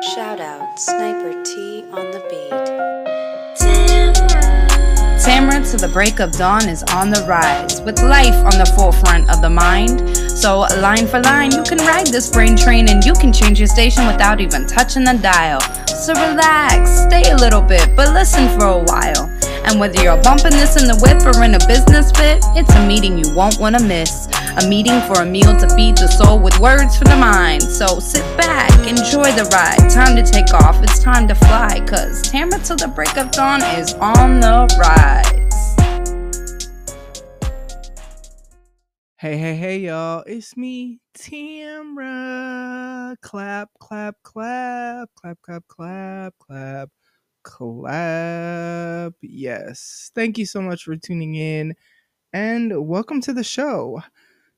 Shout out Sniper T on the beat. Tamara to the break of dawn is on the rise, with life on the forefront of the mind. So line for line, you can ride this brain train and you can change your station without even touching the dial. So relax, stay a little bit, but listen for a while. And whether you're bumping this in the whip or in a business fit, it's a meeting you won't want to miss. A meeting for a meal to feed the soul with words for the mind. So sit back, enjoy the ride. Time to take off, it's time to fly. Cause Tamara till the break of dawn is on the rise. Hey, y'all. It's me, Tamara. Clap, clap, clap, clap, clap, clap, clap, clap. Yes. Thank you so much for tuning in and welcome to the show.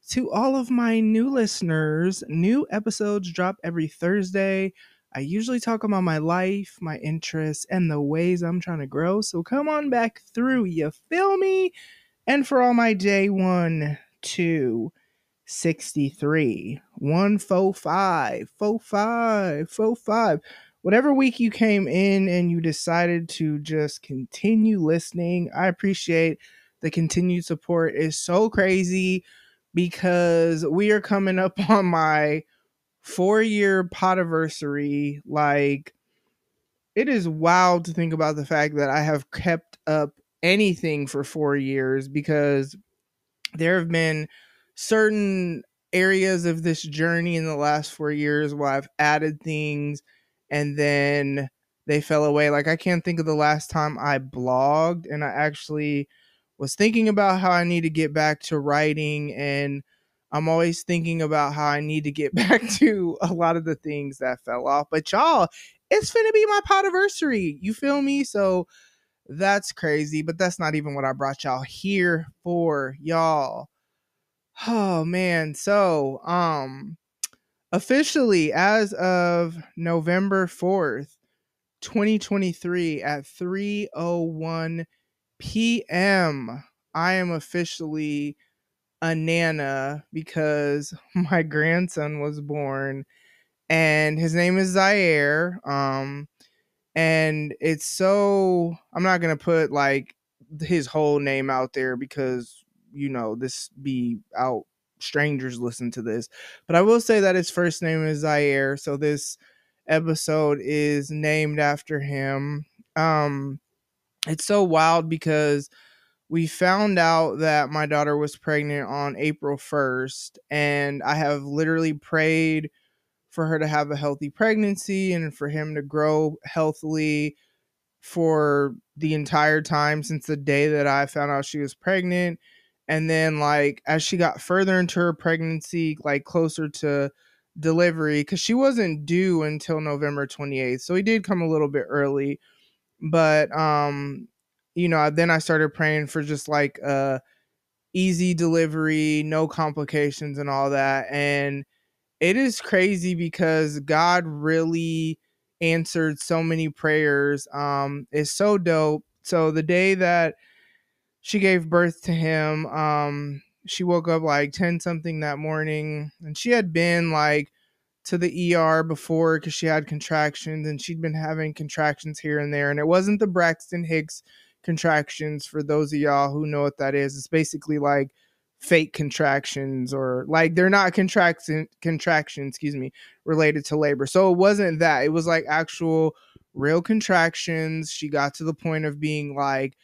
To all of my new listeners, new episodes drop every Thursday. I usually talk about my life, my interests, and the ways I'm trying to grow. So come on back through, you feel me? And for all my J1, 2, 63, 145, 45, 45. Whatever week you came in and you decided to just continue listening, I appreciate the continued support. Is so crazy because we are coming up on my 4-year podiversary. Like, it is wild to think about the fact that I have kept up anything for 4 years, because there have been certain areas of this journey in the last 4 years where I've added things and then they fell away. Like, I can't think of the last time I blogged, and I actually was thinking about how I need to get back to writing, and I'm always thinking about how I need to get back to a lot of the things that fell off. But y'all, it's finna be my podiversary. You feel me? So that's crazy, but that's not even what I brought y'all here for, y'all. Oh man. So, officially as of November 4th, 2023 at 3:01 p.m., I am officially a nana because my grandson was born and his name is Zy'Aire. And it's so, I'm not going to put like his whole name out there because, you know, this be out, strangers listen to this. But I will say that his first name is Zy'Aire. So this episode is named after him. It's so wild because we found out that my daughter was pregnant on April 1st. And I have literally prayed for her to have a healthy pregnancy and for him to grow healthily for the entire time since the day that I found out she was pregnant. And then, like, as she got further into her pregnancy, like closer to delivery, because she wasn't due until November 28th, so he did come a little bit early. But you know, then I started praying for just like easy delivery, no complications and all that. And it is crazy because God really answered so many prayers. It's so dope. So the day that she gave birth to him, she woke up like 10 something that morning, and she had been like to the ER before because she had contractions, and she'd been having contractions here and there. And it wasn't the Braxton Hicks contractions. For those of y'all who know what that is, it's basically like fake contractions, or like they're not contractions, related to labor. So it wasn't that. It was like actual real contractions. She got to the point of being like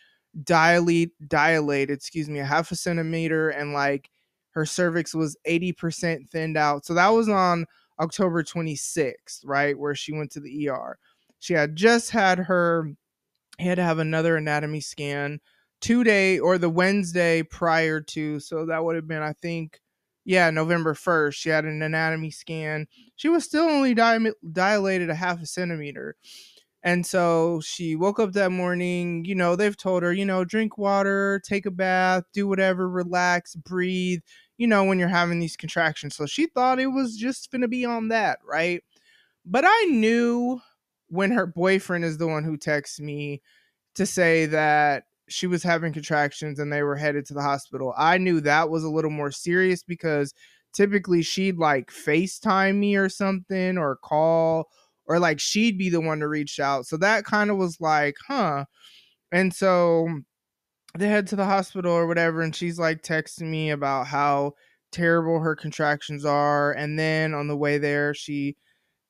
dilated, a half a centimeter, and like her cervix was 80% thinned out. So that was on October 26th, right, where she went to the ER. She had just had he had to have another anatomy scan 2 day or the Wednesday prior to. So that would have been, I think, November 1st. She had an anatomy scan. She was still only dilated a half a centimeter. And so she woke up that morning, you know, they've told her, you know, drink water, take a bath, do whatever, relax, breathe, you know, when you're having these contractions. So she thought it was just going to be on that, right? But I knew when her boyfriend is the one who texts me to say that she was having contractions and they were headed to the hospital, I knew that was a little more serious, because typically she'd like FaceTime me or something, or call, or like she'd be the one to reach out. So that kind of was like, huh. And so they head to the hospital or whatever, and she's like texting me about how terrible her contractions are. And then on the way there, she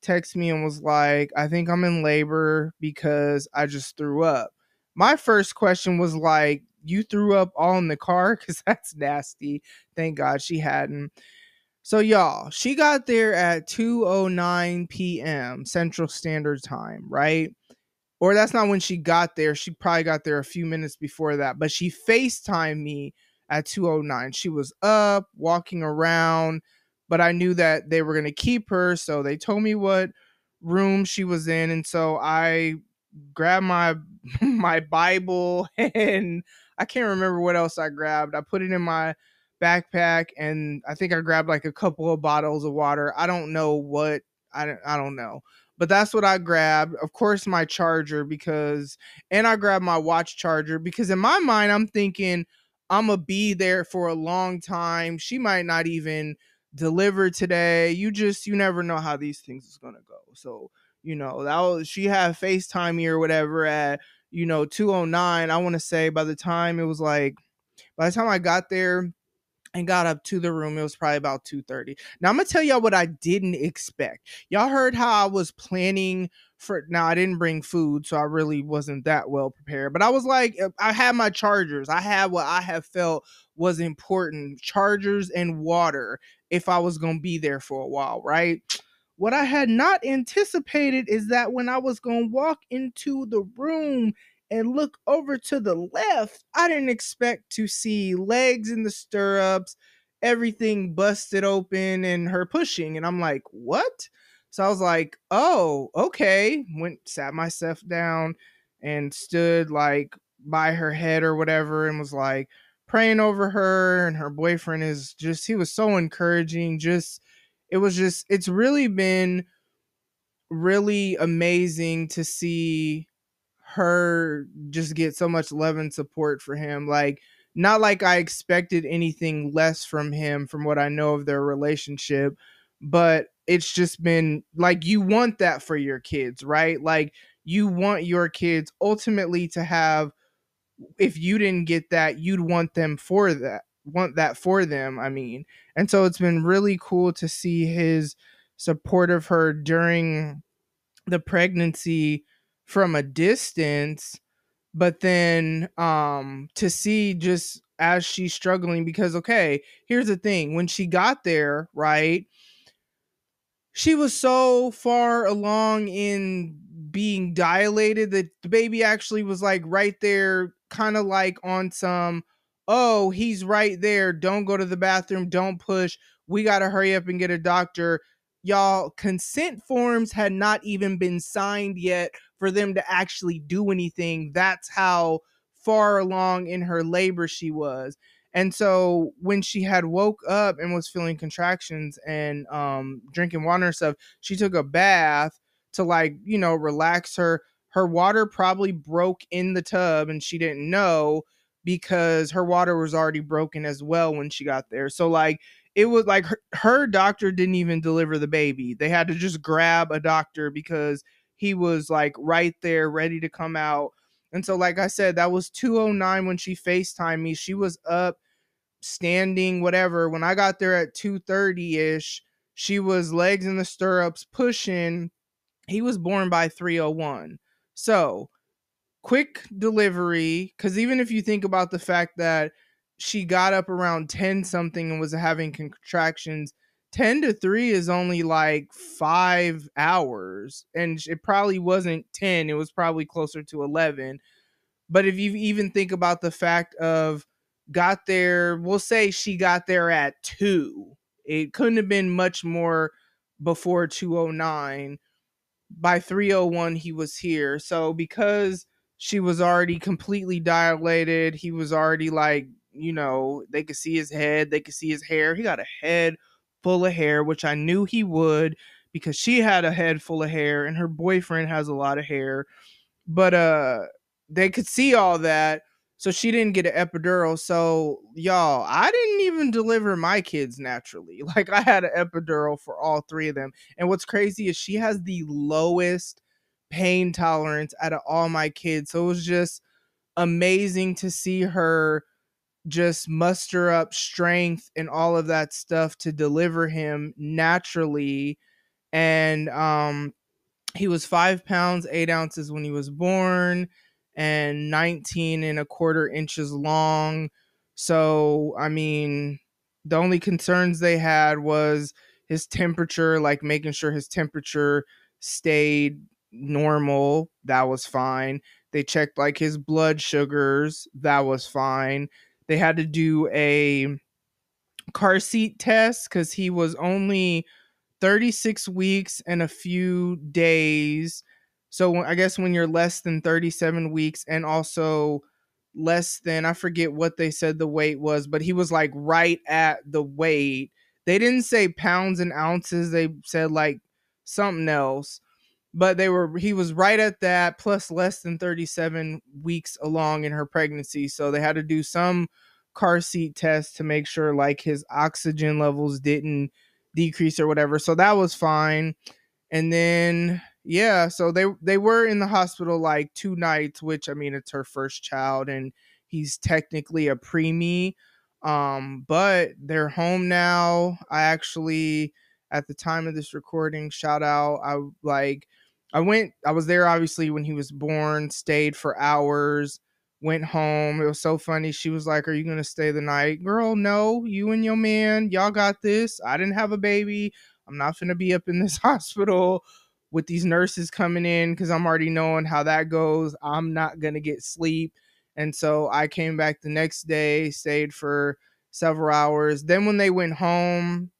texted me and was like, I think I'm in labor because I just threw up. My first question was like, you threw up all in the car? Because that's nasty. Thank God she hadn't. So y'all, she got there at 2:09 p.m. Central Standard Time, right? Or that's not when she got there. She probably got there a few minutes before that. But she FaceTimed me at 2:09. She was up, walking around, but I knew that they were going to keep her. So they told me what room she was in. And so I grabbed my my Bible, and I can't remember what else I grabbed. I put it in my backpack, and I think I grabbed like a couple of bottles of water. I don't know what. I don't know. But that's what I grabbed. Of course, my charger, and I grabbed my watch charger because in my mind, I'm thinking I'm going to be there for a long time. She might not even deliver today. You never know how these things is going to go. So, she had FaceTime me or whatever at, 2:09. I want to say by the time I got there and got up to the room, it was probably about 2:30. Now I'm gonna tell y'all what I didn't expect. Y'all heard how I was planning for. Now I didn't bring food, so I really wasn't that well prepared. But I was like, I had my chargers. I had what I have felt was important: chargers and water. If I was gonna be there for a while, right? What I had not anticipated is that when I was gonna walk into the room and look over to the left, I didn't expect to see legs in the stirrups, everything busted open, and her pushing. And I'm like, what? So I was like, oh, okay. Sat myself down and stood like by her head or whatever and was like praying over her. And her boyfriend he was so encouraging. It's really been really amazing to see her just get so much love and support for him. Like, not like I expected anything less from him from what I know of their relationship, but it's just been like, you want that for your kids, right? Like, you want your kids ultimately to have, if you didn't get that, you'd want that for them, I mean. And so it's been really cool to see his support of her during the pregnancy from a distance, but then to see just as she's struggling, because okay, here's the thing: when she got there, right, she was so far along in being dilated that the baby actually was like right there, kind of like on some, oh, he's right there, don't go to the bathroom, don't push, we got to hurry up and get a doctor. Y'all, consent forms had not even been signed yet for them to actually do anything. That's how far along in her labor she was. And so when she had woke up and was feeling contractions and drinking water and stuff, she took a bath to relax her. Her water probably broke in the tub and she didn't know, because her water was already broken as well when she got there. So like, it was like her doctor didn't even deliver the baby. They had to just grab a doctor because he was like right there ready to come out. And so, like I said, that was 2:09 when she FaceTimed me. She was up, standing, whatever. When I got there at 2:30-ish, she was legs in the stirrups, pushing. He was born by 3:01. So, quick delivery, because even if you think about the fact that she got up around 10 something and was having contractions, 10 to 3 is only like 5 hours, and it probably wasn't 10, it was probably closer to 11. But if you even think about the fact of got there, we'll say she got there at 2, it couldn't have been much more before 2:09. By 3:01 he was here. So because she was already completely dilated, he was already like, they could see his head, they could see his hair. He got a head full of hair, which I knew he would, because she had a head full of hair and her boyfriend has a lot of hair. But they could see all that. So she didn't get an epidural. So y'all, I didn't even deliver my kids naturally. Like I had an epidural for all three of them. And what's crazy is she has the lowest pain tolerance out of all my kids. So it was just amazing to see her just muster up strength and all of that stuff to deliver him naturally. And he was 5 pounds 8 ounces when he was born and 19 and a quarter inches long. So I mean, the only concerns they had was his temperature, like making sure his temperature stayed normal. That was fine. They checked like his blood sugars. That was fine. They had to do a car seat test because he was only 36 weeks and a few days. So I guess when you're less than 37 weeks and also less than, I forget what they said the weight was, but he was like right at the weight. They didn't say pounds and ounces. They said like something else, but he was right at that, plus less than 37 weeks along in her pregnancy. So they had to do some car seat test to make sure like his oxygen levels didn't decrease or whatever. So that was fine. And then yeah, so they were in the hospital like 2 nights, which I mean it's her first child and he's technically a preemie. But they're home now. I actually, at the time of this recording, shout out, I was there obviously when he was born, stayed for hours, went home. It was so funny. She was like, "Are you gonna stay the night?" Girl, no, you and your man, y'all got this. I didn't have a baby. I'm not gonna be up in this hospital with these nurses coming in because I'm already knowing how that goes. I'm not gonna get sleep. And so I came back the next day, stayed for several hours. Then when they went home,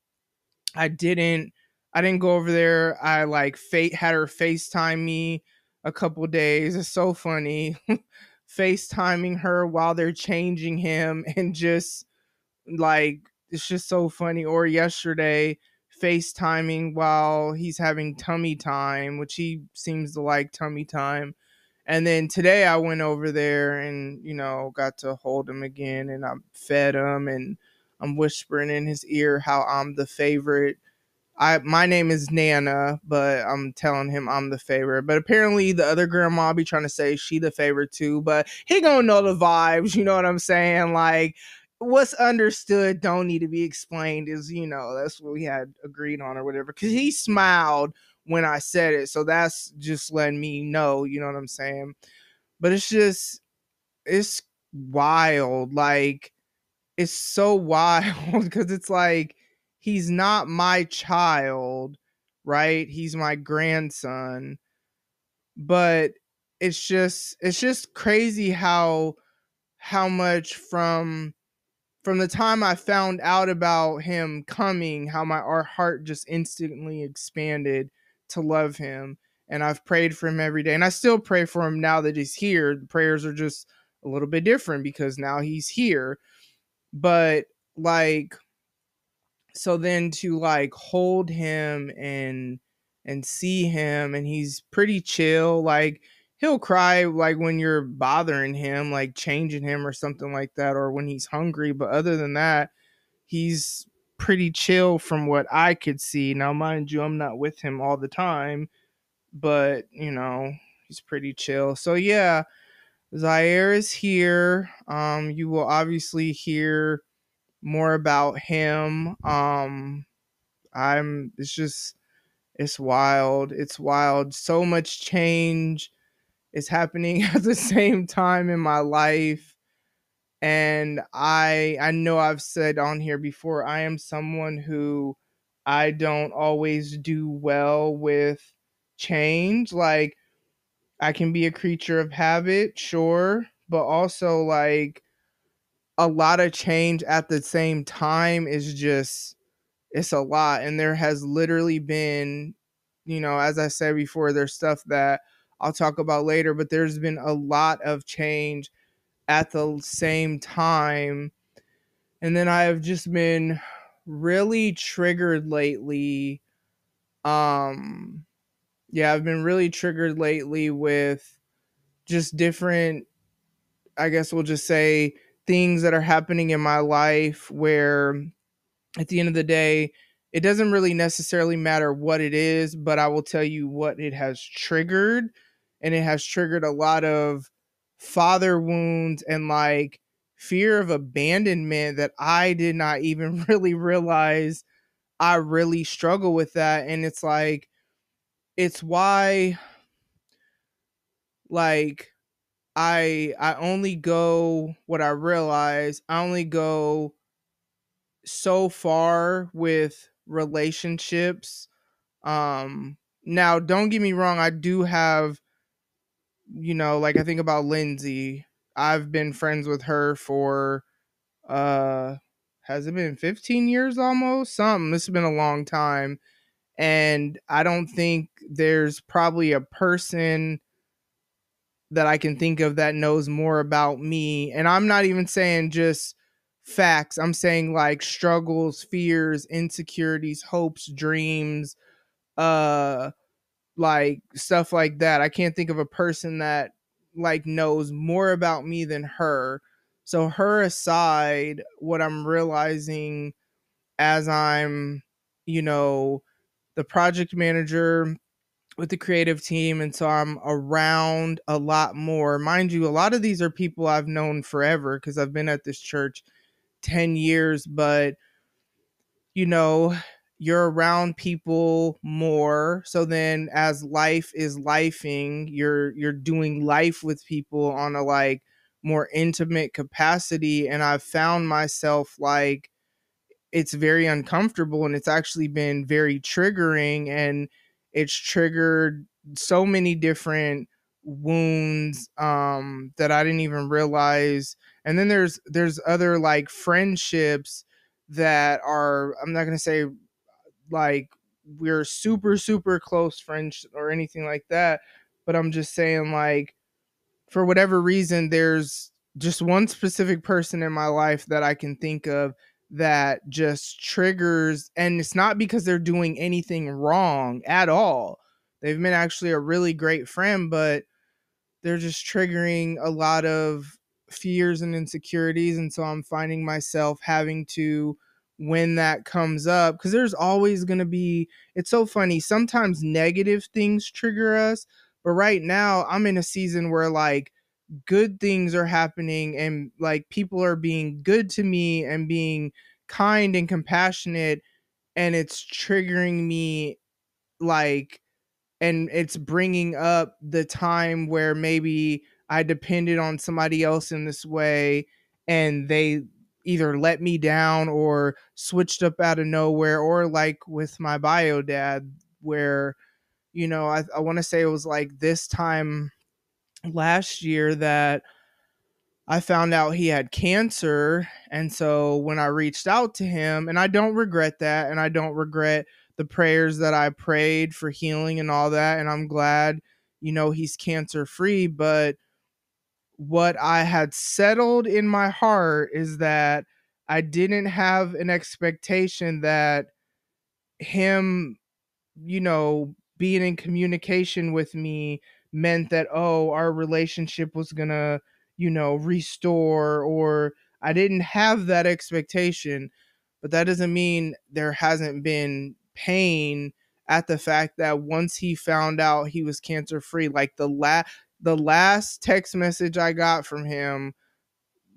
I didn't go over there. I like had her FaceTime me a couple days. It's so funny. FaceTiming her while they're changing him and just like it's just so funny. Or yesterday, FaceTiming while he's having tummy time, which he seems to like tummy time. And then today I went over there and, got to hold him again and I fed him and I'm whispering in his ear how I'm the favorite. My name is Nana, but I'm telling him I'm the favorite. But apparently the other grandma be trying to say she the favorite too, but he gonna know the vibes, you know what I'm saying? Like what's understood don't need to be explained is, that's what we had agreed on or whatever. Cause he smiled when I said it. So that's just letting me know, you know what I'm saying? But it's wild. Like it's so wild because it's like he's not my child, right? He's my grandson. But it's just crazy how much from the time I found out about him coming, how our heart just instantly expanded to love him. And I've prayed for him every day. And I still pray for him now that he's here. The prayers are just a little bit different because now he's here. But like, so then to like hold him and see him, and he's pretty chill. Like he'll cry like when you're bothering him, like changing him or something like that, or when he's hungry. But other than that, he's pretty chill from what I could see. Now, mind you, I'm not with him all the time, but he's pretty chill. So yeah, Zy'Aire is here. You will obviously hear more about him. It's wild. It's wild. So much change is happening at the same time in my life. And I know I've said on here before, I am someone who I don't always do well with change. Like I can be a creature of habit, sure, but also like a lot of change at the same time is just, it's a lot. And there has literally been, as I said before, there's stuff that I'll talk about later, but there's been a lot of change at the same time. And then I have just been really triggered lately. Yeah, I've been really triggered lately with just different I guess we'll just say, things that are happening in my life where at the end of the day, it doesn't really necessarily matter what it is, but I will tell you what it has triggered. And it has triggered a lot of father wounds and like fear of abandonment that I did not even really realize I really struggle with that. And it's like, it's why, like, I only go, what I realize, I only go so far with relationships. Now don't get me wrong, I do have, like, I think about Lindsey. I've been friends with her for uh has it been 15 years almost? Something. This has been a long time. And I don't think there's probably a person that I can think of that knows more about me. And I'm not even saying just facts. I'm saying like struggles, fears, insecurities, hopes, dreams, uh like stuff like that. I can't think of a person that like knows more about me than her. So her aside, what I'm realizing as I'm, you know, the project manager with the creative team, and so I'm around a lot more. Mind you, a lot of these are people I've known forever because I've been at this church 10 years, but you know, you're around people more. So then as life is lifing, you're doing life with people on a like more intimate capacity. And I've found myself like it's very uncomfortable, and it's actually been very triggering, and it's triggered so many different wounds that I didn't even realize. And then there's other like friendships that are, I'm not going to say like we're super super close friends or anything like that, but I'm just saying like for whatever reason, there's just one specific person in my life that I can think of that just triggers, and it's not because they're doing anything wrong at all. They've been actually a really great friend, but they're just triggering a lot of fears and insecurities. And so I'm finding myself having to, when that comes up, because there's always going to be, it's so funny. Sometimes negative things trigger us. But right now I'm in a season where like good things are happening and like people are being good to me and being kind and compassionate, and it's triggering me like, and it's bringing up the time where maybe I depended on somebody else in this way and they either let me down or switched up out of nowhere, or like with my bio dad where I want to say it was like this time last year that I found out he had cancer. And so when I reached out to him, and I don't regret that, and I don't regret the prayers that I prayed for healing and all that, and I'm glad, he's cancer free. But what I had settled in my heart is that I didn't have an expectation that him, being in communication with me meant that, oh, our relationship was gonna, restore, or I didn't have that expectation. But that doesn't mean there hasn't been pain at the fact that once he found out he was cancer free, like the last text message I got from him,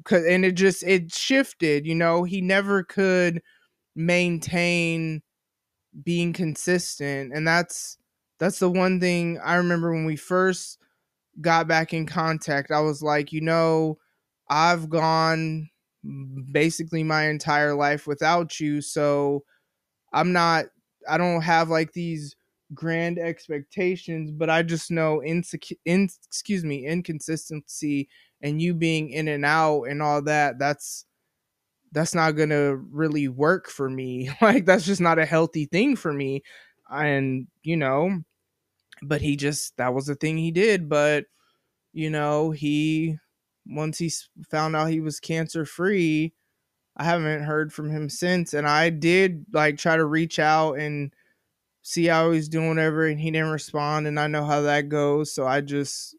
and it shifted, he never could maintain being consistent. And that's the one thing I remember when we first got back in contact. I was like, I've gone basically my entire life without you, so I don't have like these grand expectations, but I just know inconsistency and you being in and out and all that, that's not gonna really work for me. Like that's just not a healthy thing for me. And but that was the thing he did. But he, once he found out he was cancer free, I haven't heard from him since. And I did like try to reach out and see how he's doing, whatever, and he didn't respond, and I know how that goes. So I just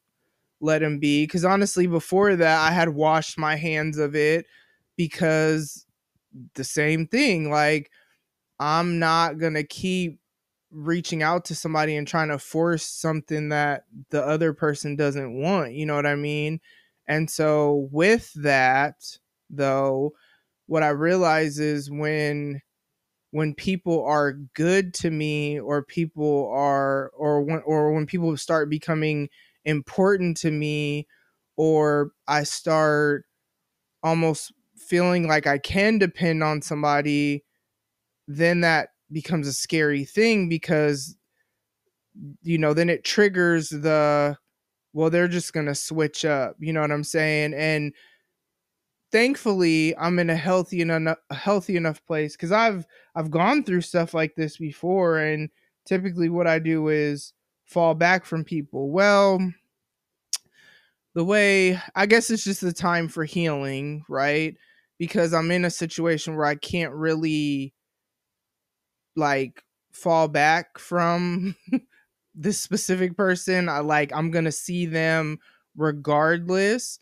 let him be. Because honestly, before that, I had washed my hands of it, because the same thing, like, I'm not gonna keep reaching out to somebody and trying to force something that the other person doesn't want, you know what I mean? And so with that, though, what I realize is when people are good to me, or people are, or when people start becoming important to me, or I start almost feeling like I can depend on somebody, then that becomes a scary thing, because then it triggers well, they're just going to switch up, you know what I'm saying? And thankfully, I'm in a healthy enough place, cuz I've gone through stuff like this before, and typically what I do is fall back from people. Well, the way, I guess it's just the time for healing, right? Because I'm in a situation where I can't really, like, fall back from this specific person. I'm gonna see them regardless.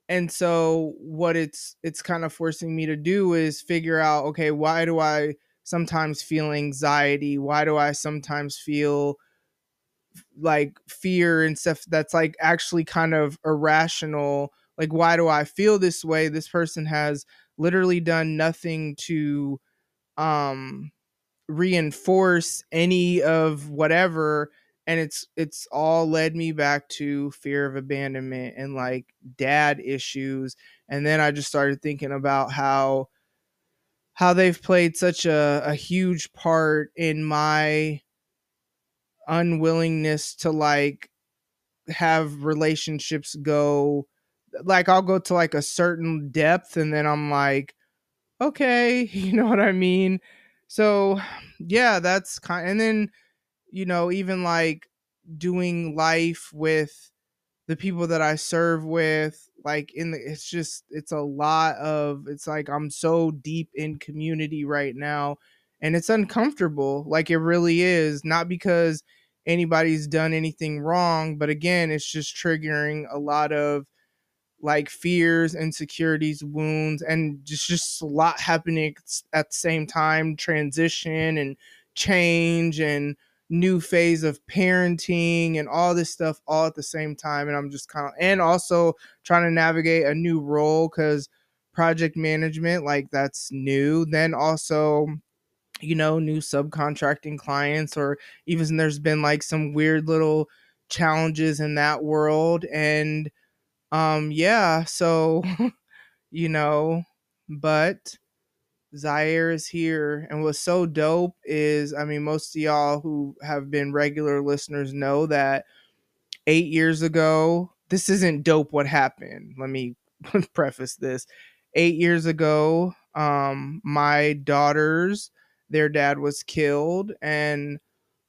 And so what it's kind of forcing me to do is figure out, okay, why do I sometimes feel anxiety? Why do I sometimes feel like fear and stuff that's like actually kind of irrational? Like, why do I feel this way? This person has literally done nothing to um reinforce any of whatever, and it's all led me back to fear of abandonment and like dad issues. And then I just started thinking about how they've played such a huge part in my unwillingness to like have relationships go, like, I'll go to like a certain depth, and then I'm like, okay, you know what I mean? So yeah, that's kind, and then even like doing life with the people that I serve with, like it's a lot of, it's like I'm so deep in community right now, and it's uncomfortable. Like, it really is, not because anybody's done anything wrong, but again, it's just triggering a lot of like fears, insecurities, wounds, and just a lot happening at the same time. Transition and change and new phase of parenting and all this stuff all at the same time. And I'm just kind of, and also trying to navigate a new role, because project management, like, that's new. Then also, new subcontracting clients, or even there's been like some weird little challenges in that world. And yeah, so you know, but Zy'Aire is here. And what's so dope is, I mean, most of y'all who have been regular listeners know that 8 years ago, this isn't dope what happened. Let me preface this. 8 years ago, my daughters, their dad was killed. And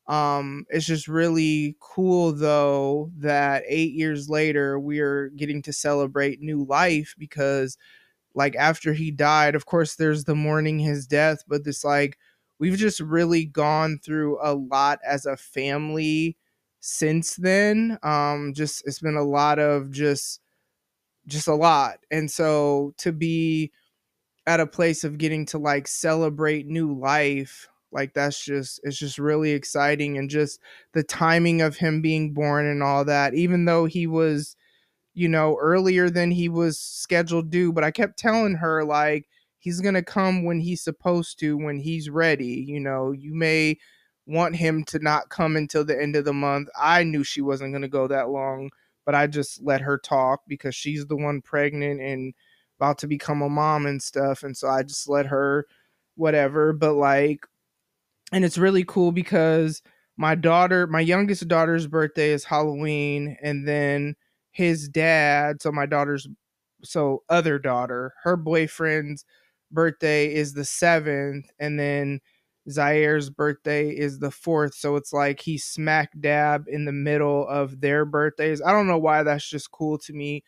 it's just really cool, though, that 8 years later we are getting to celebrate new life, because like after he died, of course there's the mourning his death, but this, like, we've just really gone through a lot as a family since then. Just, it's been a lot of just a lot. And so to be at a place of getting to like celebrate new life, like, that's just, it's just really exciting. And just the timing of him being born and all that, even though he was, earlier than he was scheduled due. But I kept telling her, like, he's going to come when he's supposed to, when he's ready. You may want him to not come until the end of the month. I knew she wasn't going to go that long, but I just let her talk, because she's the one pregnant and about to become a mom and stuff. And so I just let her, whatever. But like, and it's really cool because my youngest daughter's birthday is Halloween, and then his dad, so my daughter's, so other daughter, her boyfriend's birthday is the 7th, and then Zy'Aire's birthday is the 4th. So it's like he's smack dab in the middle of their birthdays. I don't know why, that's just cool to me.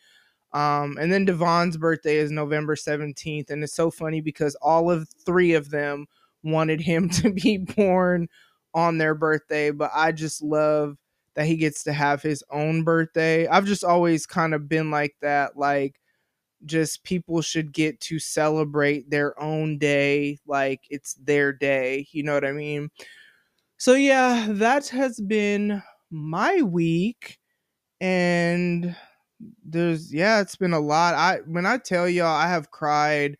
And then Devon's birthday is November 17th. And it's so funny because all of three of them wanted him to be born on their birthday. But I just love that he gets to have his own birthday. I've just always kind of been like that, like just people should get to celebrate their own day like it's their day, you know what I mean? So yeah, that has been my week, and it's been a lot. When I tell y'all I have cried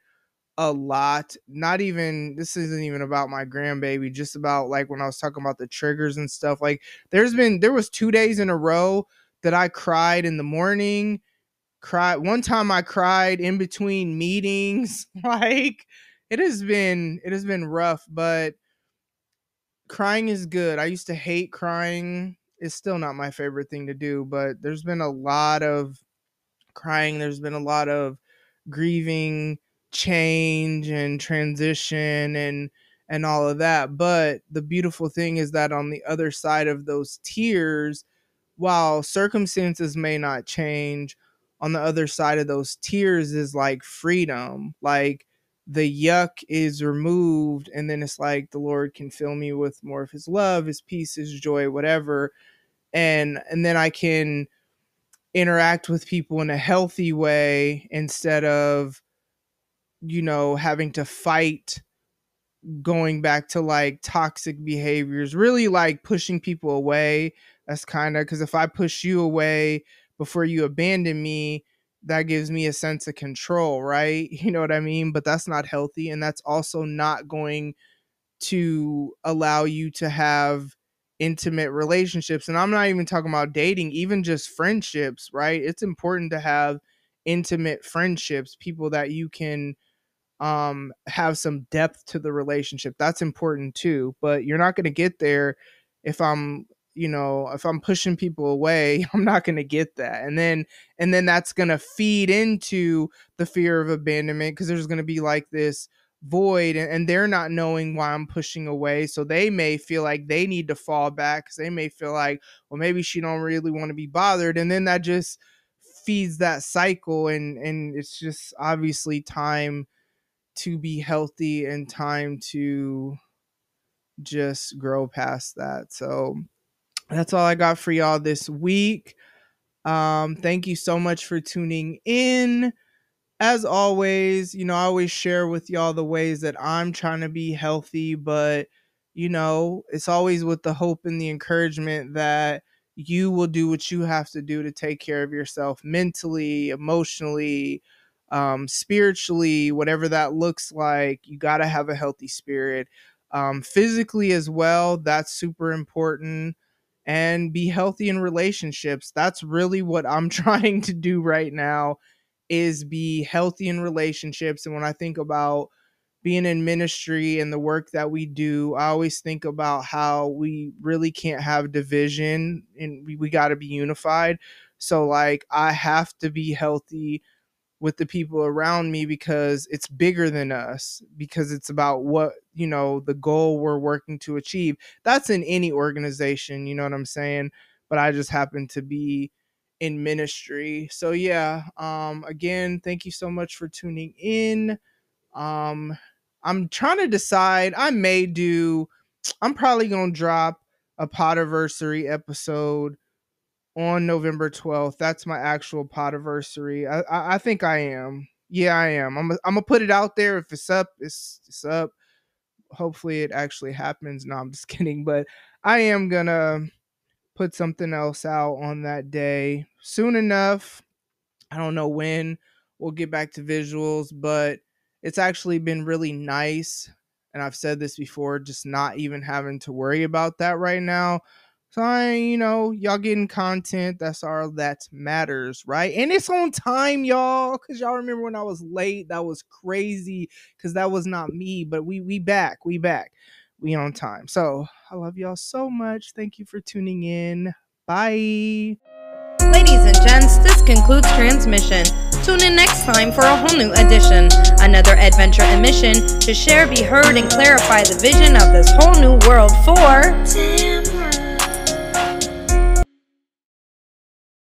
a lot, this isn't even about my grandbaby, just about like when I was talking about the triggers and stuff. Like there was 2 days in a row that I cried in the morning. One time I cried in between meetings. Like it has been rough, but crying is good. I used to hate crying. It's still not my favorite thing to do, but there's been a lot of crying. There's been a lot of grieving, change and transition and all of that. But the beautiful thing is that on the other side of those tears, while circumstances may not change, on the other side of those tears is like freedom. Like the yuck is removed, and then it's like the Lord can fill me with more of his love, his peace, his joy, whatever. And then I can interact with people in a healthy way instead of, having to fight, going back to like toxic behaviors, really like pushing people away. That's kind of, because if I push you away before you abandon me, that gives me a sense of control, right? You know what I mean? But that's not healthy, and that's also not going to allow you to have intimate relationships. And I'm not even talking about dating, even just friendships, right? It's important to have intimate friendships, people that you can have some depth to the relationship. That's important too, but you're not going to get there if I'm pushing people away. I'm not going to get that. And then that's going to feed into the fear of abandonment, because there's going to be like this void, and they're not knowing why I'm pushing away. So they may feel like they need to fall back, because they may feel like, well, maybe she don't really want to be bothered. And then that just feeds that cycle. And it's just obviously time to be healthy and time to just grow past that. So that's all I got for y'all this week. Thank you so much for tuning in. As always, I always share with y'all the ways that I'm trying to be healthy, but it's always with the hope and the encouragement that you will do what you have to do to take care of yourself mentally, emotionally, spiritually, whatever that looks like. You got to have a healthy spirit, physically as well. That's super important. And be healthy in relationships. That's really what I'm trying to do right now, is be healthy in relationships. And when I think about being in ministry and the work that we do, I always think about how we really can't have division, and we got to be unified. So like I have to be healthy with the people around me, because it's bigger than us, because it's about what, the goal we're working to achieve. That's in any organization, you know what I'm saying? But I just happen to be in ministry. So yeah, again, thank you so much for tuning in. I'm trying to decide. I'm probably gonna drop a Podiversary episode on November 12th. That's my actual Podiversary. I think I am. Yeah, I am. I'm gonna put it out there. If it's up, it's up. Hopefully it actually happens. No, I'm just kidding. But I am gonna put something else out on that day soon enough. I don't know when we'll get back to visuals, but it's actually been really nice. And I've said this before, just not even having to worry about that right now. So y'all getting content. That's all that matters, right? And it's on time, y'all. Because y'all remember when I was late? That was crazy, because that was not me. But we back. We on time. So I love y'all so much. Thank you for tuning in. Bye. Ladies and gents, this concludes transmission. Tune in next time for a whole new edition. Another adventure and mission to share, be heard, and clarify the vision of this whole new world for